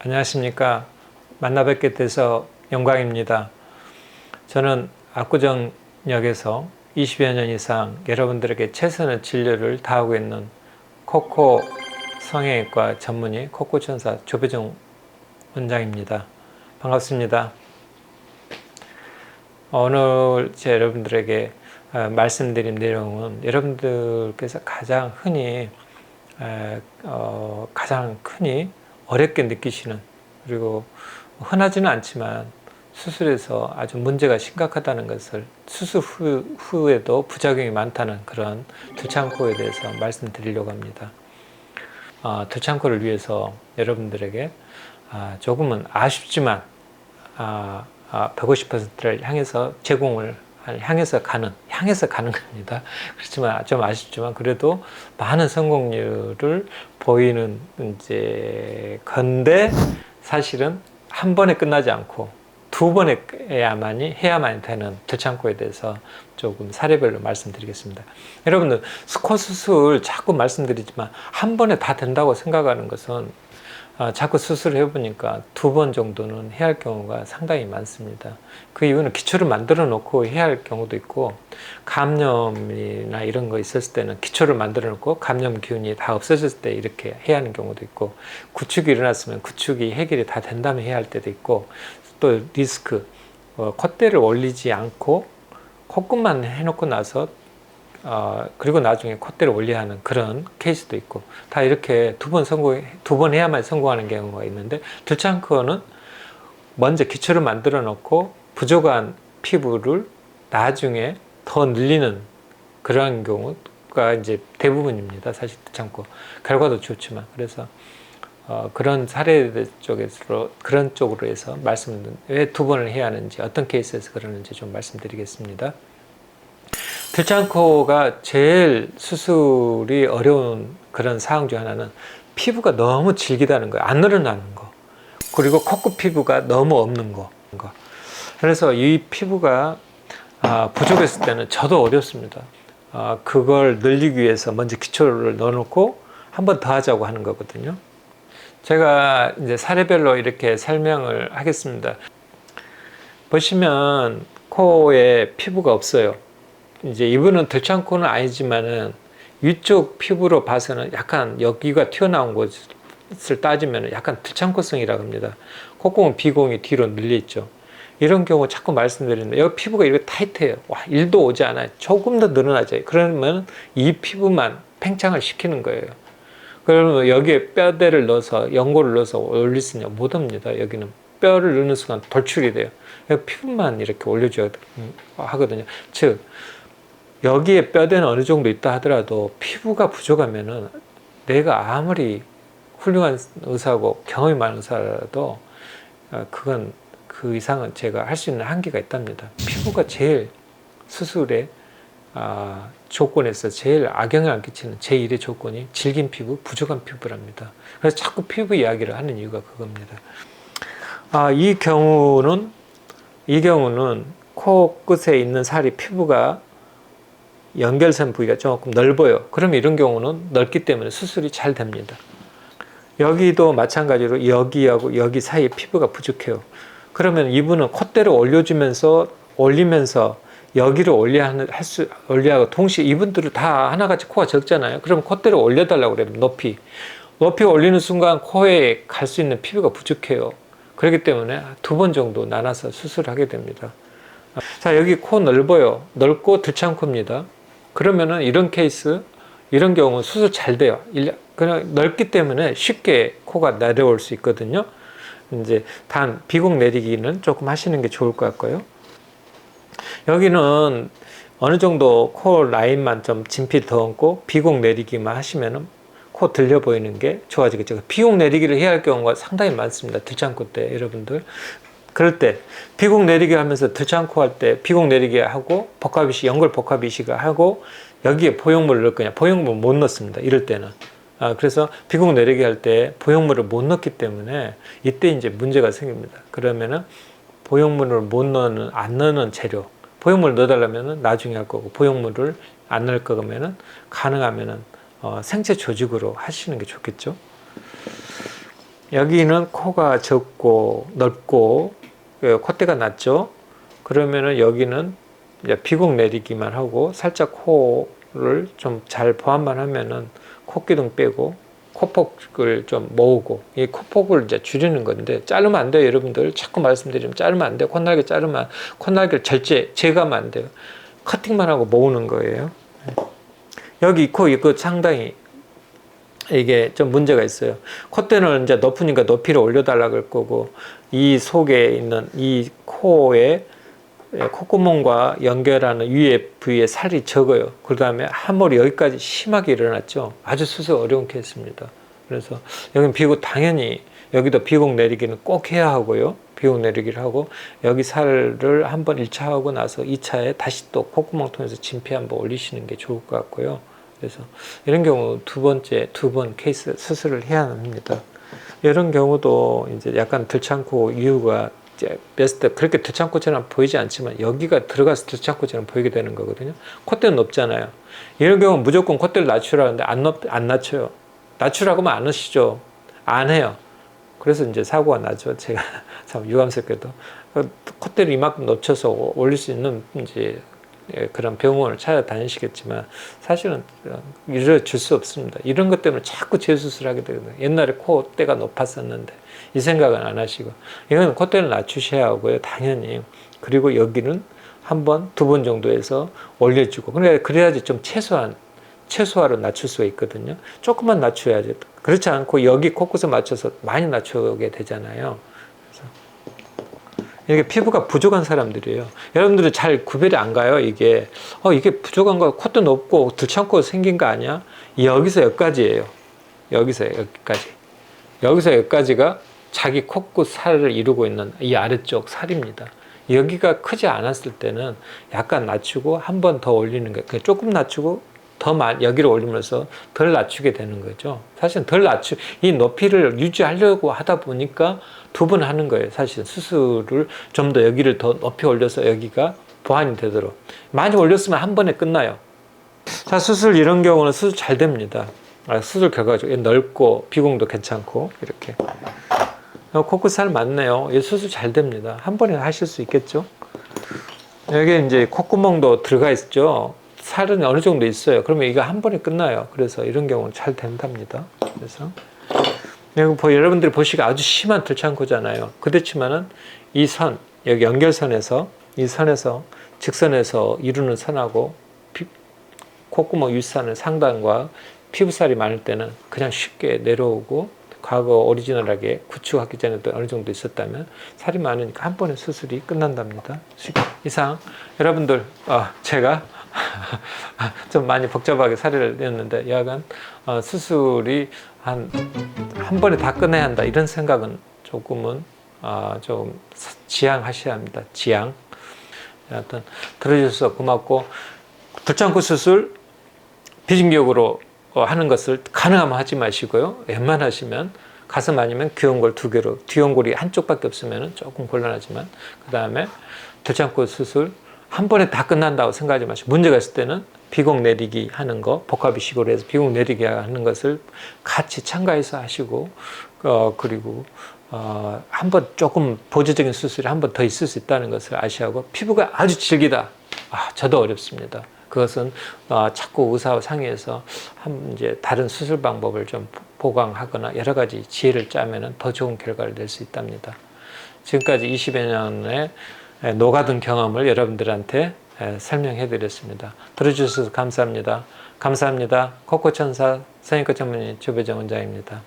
안녕하십니까. 만나 뵙게 돼서 영광입니다. 저는 압구정역에서 20여 년 이상 여러분들에게 최선의 진료를 다하고 있는 코코 성형외과 전문의 코코천사 조배종 원장입니다. 반갑습니다. 오늘 여러분들에게 말씀드린 내용은 여러분들께서 가장 흔히 어렵게 느끼시는, 그리고 흔하지는 않지만 수술에서 아주 문제가 심각하다는 것을, 수술 후에도 부작용이 많다는 그런 두창코에 대해서 말씀드리려고 합니다. 두창코를 위해서 여러분들에게 조금은 아쉽지만 150%를 향해서 향해서 가는 겁니다. 그렇지만 좀 아쉽지만 그래도 많은 성공률을 보이는 건데, 사실은 한 번에 끝나지 않고 두 번에 해야만 되는 두창코에 대해서 조금 사례별로 말씀드리겠습니다. 여러분들 코 수술 자꾸 말씀드리지만 한 번에 다 된다고 생각하는 것은 자꾸 수술을 해보니까 두 번 정도는 해야 할 경우가 상당히 많습니다. 그 이유는 기초를 만들어 놓고 해야 할 경우도 있고, 감염이나 이런 거 있었을 때는 기초를 만들어 놓고 감염 기운이 다 없어졌을 때 이렇게 해야 하는 경우도 있고, 구축이 일어났으면 구축이 해결이 다 된 다음에 해야 할 때도 있고, 또 리스크, 콧대를 올리지 않고 콧끝만 해놓고 나서 그리고 나중에 콧대를 올려야 하는 그런 케이스도 있고, 다 이렇게 두 번 해야만 성공하는 경우가 있는데, 두창코는 먼저 기초를 만들어 놓고 부족한 피부를 나중에 더 늘리는 그런 경우가 이제 대부분입니다. 사실 두창코 결과도 좋지만. 그래서 그런 사례 그런 쪽으로 해서 왜 두 번을 해야 하는지, 어떤 케이스에서 그러는지 좀 말씀드리겠습니다. 두창코가 제일 수술이 어려운 그런 사항 중 하나는 피부가 너무 질기다는 거예요. 안 늘어나는 거. 그리고 코끝 피부가 너무 없는 거. 그래서 이 피부가 부족했을 때는 저도 어렵습니다. 그걸 늘리기 위해서 먼저 기초를 넣어놓고 한 번 더 하자고 하는 거거든요. 제가 이제 사례별로 이렇게 설명을 하겠습니다. 보시면 코에 피부가 없어요. 이제 이분은 두창코는 아니지만은 위쪽 피부로 봐서는 약간 여기가 튀어나온 것을 따지면 약간 두창코성이라고 합니다. 콧구멍, 비공이 뒤로 늘려 있죠. 이런 경우 자꾸 말씀드리는데, 여기 피부가 이렇게 타이트해요. 1도 오지 않아요. 조금 더 늘어나죠. 그러면 이 피부만 팽창을 시키는 거예요. 그러면 여기에 뼈대를 넣어서, 연고를 넣어서 올릴 수 있냐? 못 합니다. 여기는 뼈를 넣는 순간 돌출이 돼요. 피부만 이렇게 올려줘야 하거든요. 즉, 여기에 뼈대는 어느 정도 있다 하더라도 피부가 부족하면은 내가 아무리 훌륭한 의사고 경험이 많은 의사라도 그건 그 이상은 제가 할 수 있는 한계가 있답니다. 피부가 제일 수술의 조건에서 제일 악영향을 끼치는 제1의 조건이 질긴 피부, 부족한 피부랍니다. 그래서 자꾸 피부 이야기를 하는 이유가 그겁니다. 이 경우는 코끝에 있는 살이, 피부가 연결선 부위가 조금 넓어요. 그러면 이런 경우는 넓기 때문에 수술이 잘 됩니다. 여기도 마찬가지로 여기하고 여기 사이에 피부가 부족해요. 그러면 이분은 콧대를 올리면서 여기를 올려하고 동시에 이분들은 다 하나같이 코가 적잖아요. 그러면 콧대를 올려달라고 그래요. 높이 올리는 순간 코에 갈 수 있는 피부가 부족해요. 그렇기 때문에 두 번 정도 나눠서 수술하게 됩니다. 자, 여기 코 넓어요. 넓고 두창코입니다. 그러면은 이런 경우는 수술 잘 돼요. 그냥 넓기 때문에 쉽게 코가 내려올 수 있거든요. 이제 단 비공 내리기는 조금 하시는 게 좋을 것 같고요. 여기는 어느 정도 코 라인만 좀 진피 더 얹고 비공 내리기만 하시면은 코 들려 보이는 게 좋아지겠죠. 비공 내리기를 해야 할 경우가 상당히 많습니다. 두창코 때 여러분들. 그럴 때 비공 내리기 하면서 두창코 할 때 비공 내리기 하고 연골 복합 이식을 하고 여기에 보형물을 넣을 거냐? 보형물 못 넣습니다. 이럴 때는. 그래서 비공 내리기 할 때 보형물을 못 넣기 때문에 이때 이제 문제가 생깁니다. 그러면은 보형물을 안 넣는 재료, 보형물을 넣어달라면은 나중에 할 거고, 보형물을 안 넣을 거면은 가능하면은 생체 조직으로 하시는 게 좋겠죠. 여기는 코가 적고 넓고 콧대가 낮죠. 그러면은 여기는 이제 비곡 내리기만 하고 살짝 코를 좀 잘 보완만 하면은 콧기둥 빼고 코폭을 좀 모으고 이 코폭을 이제 줄이는 건데 자르면 안 돼요. 여러분들 자꾸 말씀드리면 자르면 안 돼요. 콧날개 자르면 콧날개를 제거하면 안 돼요. 커팅만 하고 모으는 거예요. 여기 코 이거 상당히 이게 좀 문제가 있어요. 콧대는 이제 높으니까 높이를 올려달라 그럴 거고 이 속에 있는 이 코에 콧구멍과 연결하는 위에 부위에 살이 적어요. 그 다음에 한몰이 여기까지 심하게 일어났죠. 아주 수술 어려운 케이스입니다. 그래서 여기는 비곡 당연히 여기도 비곡 내리기는 꼭 해야 하고요. 비곡 내리기를 하고 여기 살을 한번 1차 하고 나서 2차에 다시 또 콧구멍 통해서 진피 한번 올리시는 게 좋을 것 같고요. 그래서 이런 경우 두 번 케이스 수술을 해야 합니다. 이런 경우도 이제 약간 들창코 이유가 베스트 그렇게 들창코처럼 보이지 않지만 여기가 들어가서 들창코처럼 보이게 되는 거거든요. 콧대는 높잖아요. 이런 경우는 무조건 콧대를 낮추라는데 안 낮춰요. 낮추라고 하면 안 하시죠. 안 해요. 그래서 이제 사고가 나죠. 제가 참 유감스럽게도 콧대를 이만큼 높여서 올릴 수 있는 이제 그런 병원을 찾아다니시겠지만 사실은 이뤄질 수 없습니다. 이런 것 때문에 자꾸 재수술하게 되거든요. 옛날에 콧대가 높았었는데 이 생각은 안 하시고 이건 콧대를 낮추셔야 하고요. 당연히. 그리고 여기는 한 번, 두 번 정도 해서 올려주고 그러니까 그래야지 좀 최소화로 낮출 수가 있거든요. 조금만 낮춰야지. 그렇지 않고 여기 코끝에 맞춰서 많이 낮추게 되잖아요. 이게 피부가 부족한 사람들이에요. 여러분들이 잘 구별이 안 가요. 이게 부족한 거 콧도 높고 들창코 생긴 거 아니야? 여기서 여기까지예요. 여기서 여기까지. 여기서 여기까지가 자기 코끝 살을 이루고 있는 이 아래쪽 살입니다. 여기가 크지 않았을 때는 약간 낮추고 한 번 더 올리는 거예요. 조금 낮추고 여기를 올리면서 덜 낮추게 되는 거죠. 사실은 이 높이를 유지하려고 하다 보니까 두 번 하는 거예요. 사실 수술을 좀 더 여기를 더 높이 올려서 여기가 보완이 되도록. 많이 올렸으면 한 번에 끝나요. 자, 수술 이런 경우는 수술 잘 됩니다. 수술 결과가 넓고 비공도 괜찮고 이렇게. 코끝 살 맞네요. 이 수술 잘 됩니다. 한 번에 하실 수 있겠죠. 여기 이제 콧구멍도 들어가 있죠. 살은 어느 정도 있어요. 그러면 이거 한 번에 끝나요. 그래서 이런 경우는 잘 된답니다. 그래서 여러분들이 보시기에 아주 심한 들창코잖아요. 그렇지만은 이 선, 여기 연결선에서 이 선에서 직선에서 이루는 선하고 콧구멍 윗선의 상단과 피부살이 많을 때는 그냥 쉽게 내려오고 과거 오리지널하게 구축하기 전에도 어느 정도 있었다면 살이 많으니까 한 번에 수술이 끝난답니다. 이상 여러분들 제가 좀 많이 복잡하게 사례를 냈는데 여하간 수술이 한 번에 다 끝내야 한다 이런 생각은 조금은 좀 지양하셔야 합니다. 지양. 하여튼 들어주셔서 고맙고 들창코 수술 비진기역으로 하는 것을 가능하면 하지 마시고요. 웬만하시면 가슴 아니면 귀연골 2개로 뒤연골이 한쪽밖에 없으면 조금 곤란하지만 그 다음에 들창코 수술 한 번에 다 끝난다고 생각하지 마시고 문제가 있을 때는 비곡 내리기 하는 거 복합이식으로 해서 비곡 내리기 하는 것을 같이 참가해서 하시고 그리고 한번 조금 보조적인 수술이 한 번 더 있을 수 있다는 것을 아시하고 피부가 아주 질기다. 저도 어렵습니다. 그것은 자꾸 의사와 상의해서 이제 다른 수술 방법을 좀 보강하거나 여러 가지 지혜를 짜면은 더 좋은 결과를 낼 수 있답니다. 지금까지 20여 년의 노가든 경험을 여러분들한테 설명해 드렸습니다. 들어주셔서 감사합니다. 감사합니다. 코코천사 성형외과 전문의 조배정 원장입니다.